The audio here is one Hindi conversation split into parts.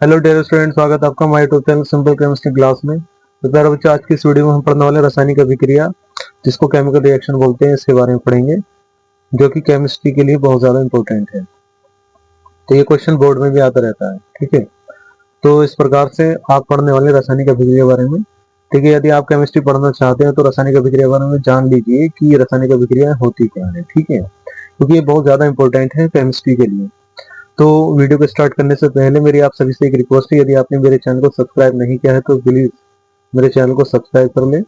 हेलो डियर स्टूडेंट, स्वागत है आपका हमारे YouTube channel simple chemistry class में। तो प्यारे बच्चों, आज की इस वीडियो में हम पढ़ने वाले रासायनिक अभिक्रिया जिसको केमिकल रिएक्शन बोलते हैं, इसके बारे में पढ़ेंगे, जो कि केमिस्ट्री के लिए बहुत ज्यादा इंपॉर्टेंट है। तो ये क्वेश्चन बोर्ड में भी आता रहता है। ठीक है, तो इस प्रकार से आप पढ़ने वाले रासायनिक अभिक्रिया के बारे में। ठीक है, यदि आप केमिस्ट्री पढ़ना चाहते हैं तो रासायनिक अभिक्रिया के बारे में जान लीजिए कि ये रासायनिक अभिक्रिया होती क्या है। ठीक है, क्योंकि ये बहुत ज्यादा इंपॉर्टेंट है केमिस्ट्री के लिए। तो वीडियो को स्टार्ट करने से पहले मेरी आप सभी से एक रिक्वेस्ट है, यदि आपने मेरे चैनल को सब्सक्राइब नहीं किया है तो प्लीज मेरे चैनल को सब्सक्राइब कर लें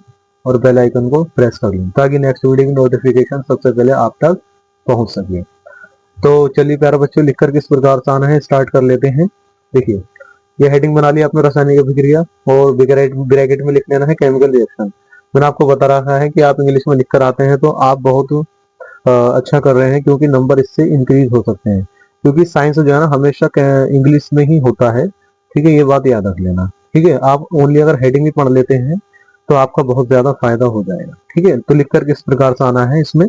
और बेल आइकन को प्रेस कर लें, ताकि नेक्स्ट वीडियो की नोटिफिकेशन सबसे पहले आप तक पहुंच सके। तो चलिए प्यारे बच्चों, लिखकर किस प्रकार से आना है स्टार्ट कर लेते हैं। देखिए, ये हेडिंग बना लिया आपने, रासायनिक अभिक्रिया, और ब्रैकेट में लिख लेना है केमिकल रिएक्शन। मैंने आपको बता रखा है कि आप इंग्लिश में लिखकर आते हैं तो आप बहुत अच्छा कर रहे हैं, क्योंकि नंबर इससे इंक्रीज हो सकते हैं। क्योंकि साइंस जो है ना, हमेशा इंग्लिश में ही होता है। ठीक है, ये बात याद रख लेना। ठीक है, आप ओनली अगर हेडिंग ही पढ़ लेते हैं तो आपका बहुत ज्यादा फायदा हो जाएगा। ठीक है, तो लिखकर किस प्रकार से आना है इसमें,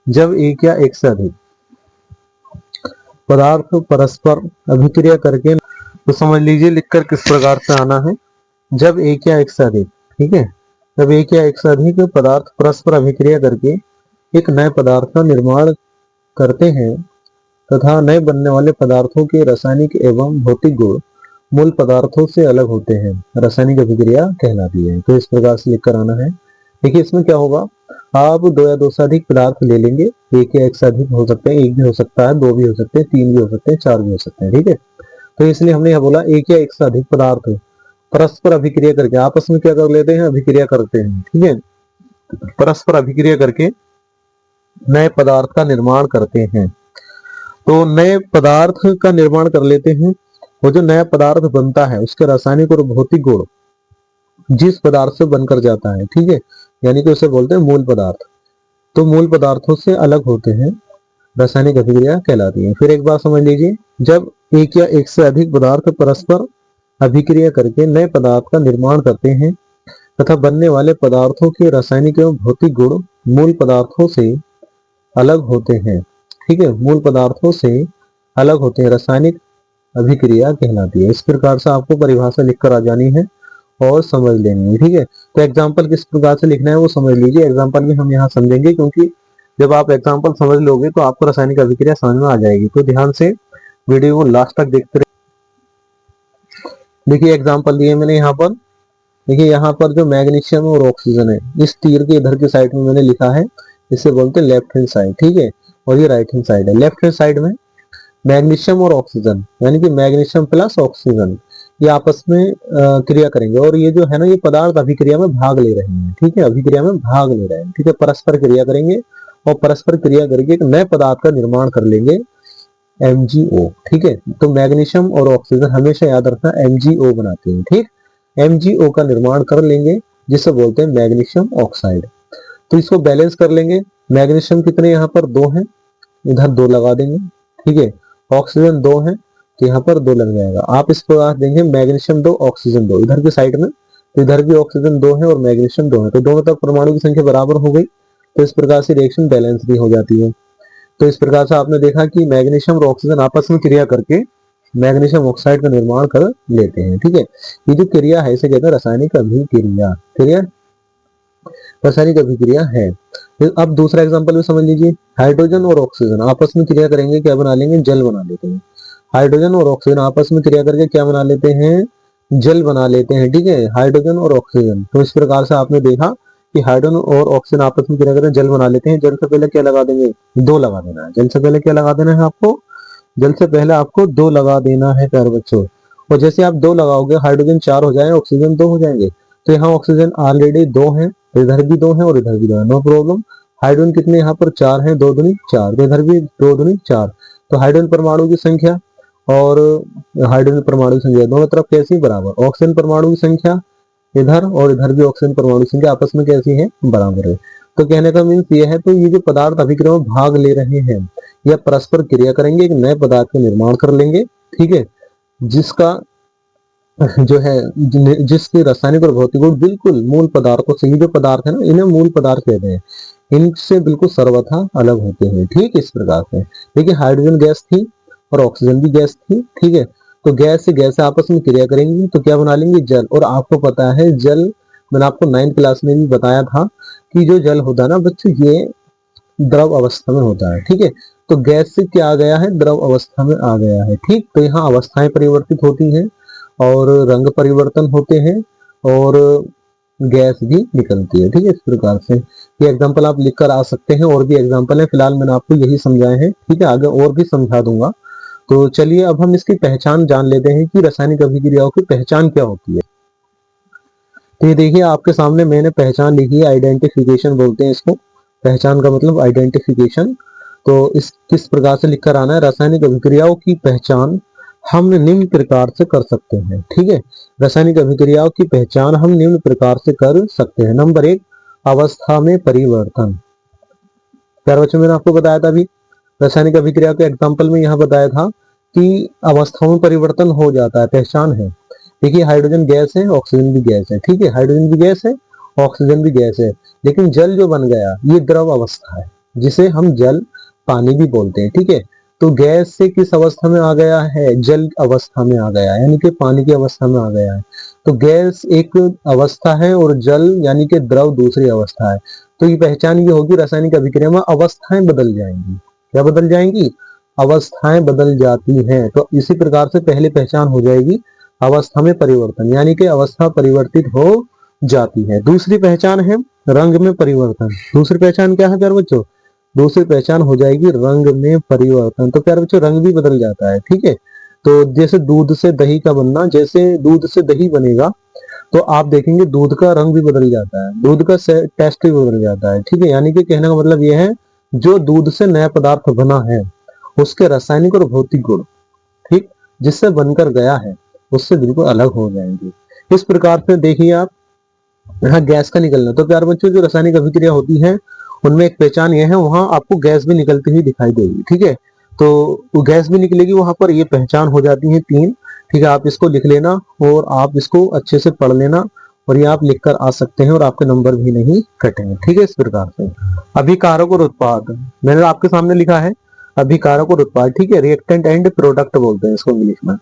जब एक या एक से अधिक पदार्थ परस्पर अभिक्रिया करके, तो समझ लीजिए लिखकर किस प्रकार से आना है, जब एक या एक से अधिक। ठीक है, जब एक या एक से अधिक पदार्थ परस्पर अभिक्रिया करके एक नए पदार्थ का निर्माण करते हैं तथा नए बनने वाले पदार्थों के रासायनिक एवं भौतिक गुण मूल पदार्थों से अलग होते हैं, रासायनिक अभिक्रिया कहलाती है। तो इस प्रकार से लिखकर आना है। देखिए, इसमें क्या होगा, आप दो या दो से अधिक पदार्थ ले लेंगे। एक या एक से अधिक हो सकते हैं, एक भी हो सकता है, दो भी हो सकते हैं, तीन भी हो सकते हैं, चार भी हो सकते हैं। ठीक है, तो इसलिए हमने यह बोला एक या एक से अधिक पदार्थ परस्पर अभिक्रिया करके आपस में क्या कर लेते हैं, अभिक्रिया करते हैं। ठीक है, परस्पर अभिक्रिया करके नए पदार्थ का निर्माण करते हैं। तो नए पदार्थ का निर्माण कर लेते हैं। वो जो नया पदार्थ बनता है उसके रासायनिक और भौतिक गुण जिस पदार्थ से बनकर जाता है, ठीक है, यानी कि उसे बोलते हैं मूल पदार्थ, तो मूल पदार्थों से अलग होते हैं, रासायनिक अभिक्रिया कहलाती है। फिर एक बात समझ लीजिए, जब एक या एक से अधिक पदार्थ परस्पर अभिक्रिया करके नए पदार्थ का निर्माण करते हैं तथा बनने वाले पदार्थों के रासायनिक एवं भौतिक गुण मूल पदार्थों से अलग होते हैं। ठीक है, मूल पदार्थों से अलग होते हैं, रासायनिक अभिक्रिया कहलाती है। इस प्रकार से आपको परिभाषा लिखकर आ जानी है और समझ लेनी है। ठीक है, तो एग्जाम्पल किस प्रकार से लिखना है वो समझ लीजिए। एग्जाम्पल में हम यहाँ समझेंगे, क्योंकि जब आप एग्जाम्पल समझ लोगे तो आपको रासायनिक अभिक्रिया समझ में आ जाएगी। तो ध्यान से वीडियो को लास्ट तक देखते रहिए। देखिए, एग्जाम्पल दिए मैंने यहाँ पर। देखिए, यहाँ पर जो मैग्नीशियम और ऑक्सीजन है, इस तीर के इधर की साइड में मैंने लिखा है, इसे बोलते हैं लेफ्ट हैंड साइड। ठीक है, और ये राइट हैंड साइड है। लेफ्ट हैंड साइड में मैग्नीशियम और ऑक्सीजन, यानी कि मैग्नीशियम प्लस ऑक्सीजन, ये आपस में क्रिया करेंगे। और ये जो है ना, ये पदार्थ अभिक्रिया में भाग ले रहे हैं। ठीक है, अभिक्रिया में भाग ले रहे हैं। ठीक है, परस्पर क्रिया करेंगे और परस्पर क्रिया करके एक नए पदार्थ का निर्माण कर लेंगे, MgO। ठीक है, तो मैग्नीशियम और ऑक्सीजन हमेशा याद रखना MgO बनाते हैं। ठीक, MgO का निर्माण कर लेंगे, जिसे बोलते हैं मैग्नीशियम ऑक्साइड। तो इसको बैलेंस कर लेंगे। मैग्नीशियम कितने यहाँ पर दो हैं, इधर दो लगा देंगे। ठीक है, ऑक्सीजन दो है तो यहाँ पर दो लग जाएगा। आप इस प्रकार देंगे मैग्नीशियम दो ऑक्सीजन दो इधर की साइड में, तो इधर भी ऑक्सीजन दो है और मैग्नीशियम दो है, तो दोनों तरफ परमाणु की संख्या बराबर हो गई। तो इस प्रकार से रिएक्शन बैलेंस भी हो जाती है। तो इस प्रकार से आपने देखा कि मैग्नीशियम और ऑक्सीजन आपस में क्रिया करके मैग्नीशियम ऑक्साइड का निर्माण कर लेते हैं। ठीक है, ये जो क्रिया है इसे कहते हैं रासायनिक अभिक्रिया। क्रिया रासायनिक अभिक्रिया है। अब दूसरा एग्जांपल भी समझ लीजिए। हाइड्रोजन और ऑक्सीजन आपस में क्रिया करेंगे, क्या बना लेंगे, जल बना लेते हैं। हाइड्रोजन और ऑक्सीजन आपस में क्रिया करके क्या बना लेते हैं, जल बना लेते हैं। ठीक है, हाइड्रोजन और ऑक्सीजन। तो इस प्रकार से आपने देखा कि हाइड्रोजन और ऑक्सीजन आपस में क्रिया करके जल बना लेते हैं। जल से पहले क्या लगा देंगे, दो लगा देना है। जल से पहले क्या लगा देना है आपको, जल से पहले आपको दो लगा देना है प्यारे बच्चों। और जैसे आप दो लगाओगे, हाइड्रोजन चार हो जाए, ऑक्सीजन दो हो जाएंगे। तो यहाँ ऑक्सीजन ऑलरेडी दो है, इधर भी दो है और इधर भी दो है, नो प्रॉब्लम। हाइड्रोजन कितने यहाँ पर चार है, दो दूनी चार, तो इधर भी दो दूनी चार। तो हाइड्रोजन परमाणु की संख्या और हाइड्रोजन परमाणु की संख्या दोनों तरफ कैसी, बराबर। ऑक्सीजन परमाणु की संख्या इधर और इधर भी ऑक्सीजन परमाणु की संख्या आपस में कैसी है, बराबर है। तो कहने का मीन्स ये है, तो ये जो पदार्थ अभिक्रिया में भाग ले रहे हैं या परस्पर क्रिया करेंगे, एक नए पदार्थ का निर्माण कर लेंगे। ठीक है, जिसका जो है जिसके रासायनिक और भौतिक गुण बिल्कुल मूल पदार्थों से, ये जो पदार्थ है ना, इन्हें मूल पदार्थ कहते हैं, इनसे बिल्कुल सर्वथा अलग होते हैं। ठीक, इस प्रकार से देखिए, हाइड्रोजन गैस थी और ऑक्सीजन भी गैस थी। ठीक है, तो गैस से गैस आपस में क्रिया करेंगी तो क्या बना लेंगे, जल। और आपको पता है जल, मैंने आपको 9th क्लास में भी बताया था कि जो जल होता है ना बच्चों, ये द्रव अवस्था में होता है। ठीक है, तो गैस से क्या आ गया है, द्रव अवस्था में आ गया है। ठीक, तो यहाँ अवस्थाएं परिवर्तित होती हैं और रंग परिवर्तन होते हैं और गैस भी निकलती है। ठीक है, इस प्रकार से ये एग्जांपल आप लिख कर आ सकते हैं। और भी एग्जांपल है, फिलहाल मैंने आपको यही समझाए हैं। ठीक है, आगे और भी समझा दूंगा। तो चलिए अब हम इसकी पहचान जान लेते हैं कि रासायनिक अभिक्रियाओं की पहचान क्या होती है। तो ये देखिए आपके सामने मैंने पहचान लिखी है, आइडेंटिफिकेशन बोलते हैं इसको। पहचान का मतलब आइडेंटिफिकेशन। तो इस किस प्रकार से लिखकर आना है, रासायनिक अभिक्रियाओं की पहचान हम निम्न प्रकार से कर सकते हैं। ठीक है, रासायनिक अभिक्रियाओं की पहचान हम निम्न प्रकार से कर सकते हैं। नंबर 1, अवस्था में परिवर्तन। प्यारे बच्चों, मैंने आपको बताया था अभी रासायनिक अभिक्रिया के एग्जाम्पल में यहाँ बताया था कि अवस्थाओं में परिवर्तन हो जाता है, पहचान है। देखिए हाइड्रोजन गैस है, ऑक्सीजन भी गैस है। ठीक है, हाइड्रोजन भी गैस है, ऑक्सीजन भी गैस है, लेकिन जल जो बन गया ये द्रव अवस्था है, जिसे हम जल पानी भी बोलते हैं। ठीक है, तो गैस से किस अवस्था में आ गया है, जल अवस्था में आ गया है, यानी कि पानी की अवस्था में आ गया है। तो गैस एक अवस्था है और जल यानी कि द्रव दूसरी अवस्था है। तो ये पहचान ये होगी, रासायनिक अभिक्रिया में अवस्थाएं बदल जाएंगी। क्या बदल जाएंगी, अवस्थाएं बदल जाती हैं। तो इसी प्रकार से पहले पहचान हो जाएगी अवस्था में परिवर्तन, यानी कि अवस्था परिवर्तित हो जाती है। दूसरी पहचान है रंग में परिवर्तन। दूसरी पहचान क्या है प्यारे बच्चों, दूसरी पहचान हो जाएगी रंग में परिवर्तन। तो प्यारे बच्चों रंग भी बदल जाता है। ठीक है, तो जैसे दूध से दही का बनना, जैसे दूध से दही बनेगा तो आप देखेंगे दूध का रंग भी बदल जाता है, दूध का टेस्ट भी बदल जाता है। ठीक है, यानी कि कहने का मतलब यह है जो दूध से नया पदार्थ बना है उसके रासायनिक और भौतिक गुण, ठीक, जिससे बनकर गया है उससे बिल्कुल अलग हो जाएंगे। इस प्रकार से देखिए आप यहाँ गैस का निकलना। तो प्यारे बच्चों जो रासायनिक अभिक्रिया होती है उनमें एक पहचान यह है, वहां आपको गैस भी निकलती हुई दिखाई देगी। ठीक है, तो वो गैस भी निकलेगी वहां पर, ये पहचान हो जाती है 3। ठीक है, आप इसको लिख लेना और आप इसको अच्छे से पढ़ लेना और ये आप लिख कर आ सकते हैं और आपके नंबर भी नहीं कटेंगे। ठीक है, इस प्रकार से अभिकारक और उत्पाद मैंने आपके सामने लिखा है, अभिकारक और उत्पाद। ठीक है, रिएक्टेंट एंड प्रोडक्ट बोलते हैं इसको इंग्लिश में।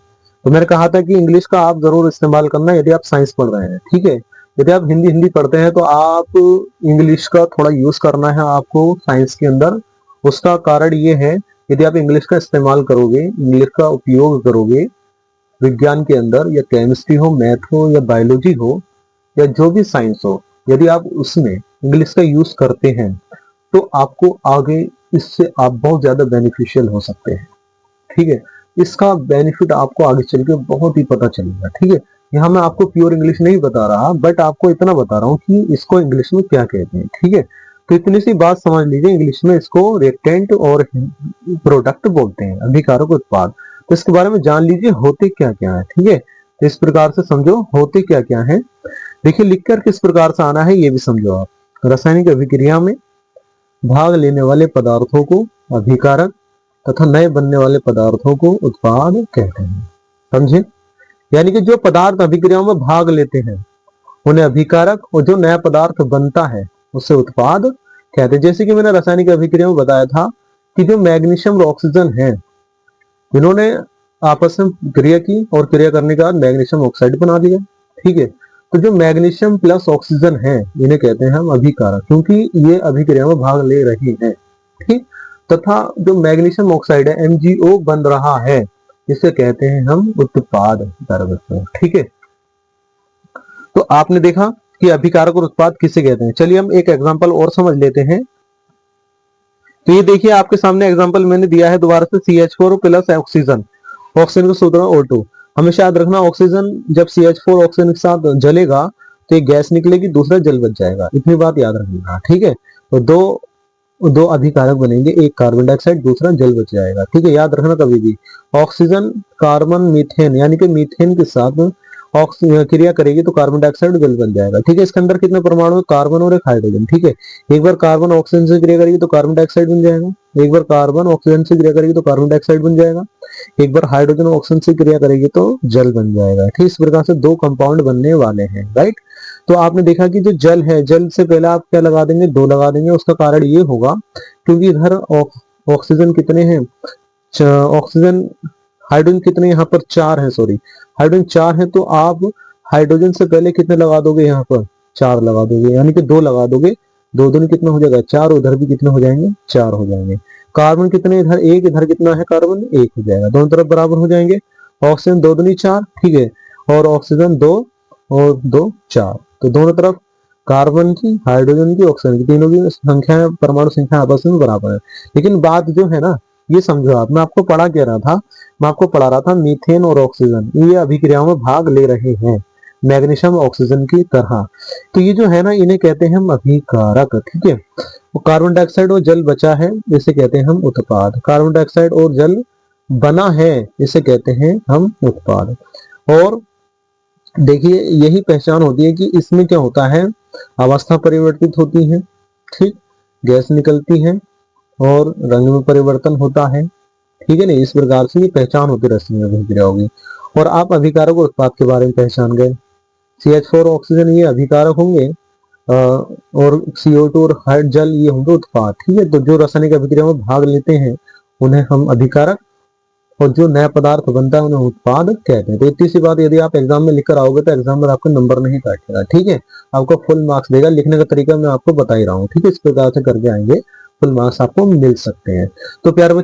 तो मैंने कहा था कि इंग्लिश का आप जरूर इस्तेमाल करना यदि आप साइंस पढ़ रहे हैं। ठीक है, यदि आप हिंदी पढ़ते हैं तो आप इंग्लिश का थोड़ा यूज करना है आपको साइंस के अंदर। उसका कारण ये है, यदि आप इंग्लिश का इस्तेमाल करोगे, इंग्लिश का उपयोग करोगे विज्ञान के अंदर, या केमिस्ट्री हो, मैथ हो, या बायोलॉजी हो, या जो भी साइंस हो, यदि आप उसमें इंग्लिश का यूज करते हैं तो आपको आगे इससे आप बहुत ज्यादा बेनिफिशियल हो सकते हैं। ठीक है, इसका बेनिफिट आपको आगे चल के बहुत ही पता चलेगा। ठीक है, यहाँ मैं आपको प्योर इंग्लिश नहीं बता रहा, बट आपको इतना बता रहा हूँ कि इसको इंग्लिश में क्या कहते हैं। ठीक है, तो इतनी सी बात समझ लीजिए, इंग्लिश में इसको रिएक्टेंट और प्रोडक्ट बोलते हैं, अभिकारक उत्पाद। तो इसके बारे में जान लीजिए होते क्या क्या है। ठीक है, तो इस प्रकार से समझो होते क्या क्या है। देखिए लिखकर किस प्रकार से आना है ये भी समझो आप। रासायनिक अभिक्रिया में भाग लेने वाले पदार्थों को अभिकारक तथा नए बनने वाले पदार्थों को उत्पाद कहते हैं। समझे, यानी कि जो पदार्थ अभिक्रियाओं में भाग लेते हैं उन्हें अभिकारक, और जो नया पदार्थ बनता है उसे उत्पाद कहते हैं। जैसे कि मैंने रासायनिक अभिक्रिया में बताया था कि जो मैग्नीशियम और ऑक्सीजन है, इन्होंने आपस में क्रिया की और क्रिया करने के बाद मैग्नीशियम ऑक्साइड बना दिया। ठीक है, तो जो मैग्नीशियम प्लस ऑक्सीजन है इन्हें कहते हैं हम अभिकारक, क्योंकि ये अभिक्रिया में भाग ले रहे हैं। ठीक, तथा जो मैग्नीशियम ऑक्साइड है MgO बन रहा है, इसे कहते हैं हम उत्पाद। ठीक है, तो आपने देखा कि अभिकारक और उत्पाद किसे कहते हैं। चलिए हम एक एग्जांपल और समझ लेते हैं। तो ये देखिए आपके सामने एग्जांपल मैंने दिया है दोबारा से, CH4 प्लस ऑक्सीजन, ऑक्सीजन का सूत्र O2। हमेशा याद रखना ऑक्सीजन जब CH4 ऑक्सीजन के साथ जलेगा तो एक गैस निकलेगी, दूसरा जल बच जाएगा, इतनी बात याद रखना। ठीक है, तो दो अभिकारक बनेंगे, एक कार्बन डाइऑक्साइड, दूसरा जल बच जाएगा। ठीक है, याद रखना कभी भी ऑक्सीजन कार्बन मीथेन यानी कि मीथेन के साथ क्रिया करेगी तो कार्बन डाइऑक्साइड जल बन जाएगा। ठीक है, इसके अंदर कितने परमाणु है, कार्बन और एक हाइड्रोजन। ठीक है, एक बार कार्बन ऑक्सीजन से क्रिया करेगी तो कार्बन डाइऑक्साइड बन जाएगा, एक बार कार्बन ऑक्सीजन से क्रिया करेगी तो कार्बन डाइऑक्साइड बन जाएगा, एक बार हाइड्रोजन ऑक्सीजन से क्रिया करेगी तो जल बन जाएगा। ठीक, इस प्रकार से दो कंपाउंड बनने वाले हैं। राइट, तो आपने देखा कि जो जल है, जल से पहले आप क्या लगा देंगे, 2 लगा देंगे। उसका कारण ये होगा क्योंकि इधर ऑक्सीजन कितने हैं, ऑक्सीजन हाइड्रोजन कितने यहाँ पर 4 है, सॉरी हाइड्रोजन 4 है, तो आप हाइड्रोजन से पहले कितने लगा दोगे, यहाँ पर 4 लगा दोगे, यानी कि 2 लगा दोगे, 2 दूनी कितना हो जाएगा 4, उधर भी कितने हो जाएंगे 4 हो जाएंगे। कार्बन कितने इधर 1, इधर कितना है कार्बन 1 हो जाएगा, दोनों तरफ बराबर हो जाएंगे। ऑक्सीजन 2 दूनी 4, ठीक है, और ऑक्सीजन 2 और 2 4, तो दोनों तरफ कार्बन की, हाइड्रोजन की, ऑक्सीजन की, तीनों की संख्या, परमाणु संख्या आपस में बराबर है। लेकिन बात जो है ना, ये समझो आप, मैं आपको पढ़ा कह रहा था, मैं आपको पढ़ा रहा था मीथेन और ऑक्सीजन ये अभिक्रियाओं में भाग ले रहे हैं मैग्नीशियम ऑक्सीजन की तरह, तो ये जो है ना इन्हें कहते हैं हम अभिकारक, ठीक है। वो कार्बन डाइऑक्साइड और जल बचा है इसे कहते हैं हम उत्पाद, कार्बन डाइऑक्साइड और जल बना है इसे कहते हैं हम उत्पाद। और देखिए यही पहचान होती है कि इसमें क्या होता है, अवस्था परिवर्तित होती है, ठीक, गैस निकलती है और रंग में परिवर्तन होता है, ठीक है ना। इस प्रकार से ये पहचान होती रसायन अभिक्रिया होगी। और आप अभिकारक और उत्पाद के बारे में पहचान गए, CH4 ऑक्सीजन ये अभिकारक होंगे, और CO2 और हाइड जल ये होंगे उत्पाद, ठीक है। तो जो रासायनिक अभिक्रिया में भाग लेते हैं उन्हें हम अभिकारक, और जो नया पदार्थ बनता है उन्हें उत्पाद कहते हैं। तो इतनी सी बात यदि आप एग्जाम में लिखकर आओगे तो एग्जाम में आपको नंबर नहीं काटेगा, ठीक है, आपको फुल मार्क्स देगा। लिखने का तरीका मैं आपको बता ही रहा हूँ, ठीक है, इस प्रकार से करके आएंगे फुल मार्क्स आपको मिल सकते हैं। तो प्यारे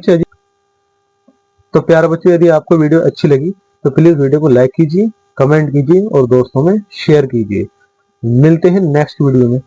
बच्चों यदि आपको वीडियो अच्छी लगी तो प्लीज वीडियो को लाइक कीजिए, कमेंट कीजिए और दोस्तों में शेयर कीजिए। मिलते हैं नेक्स्ट वीडियो में।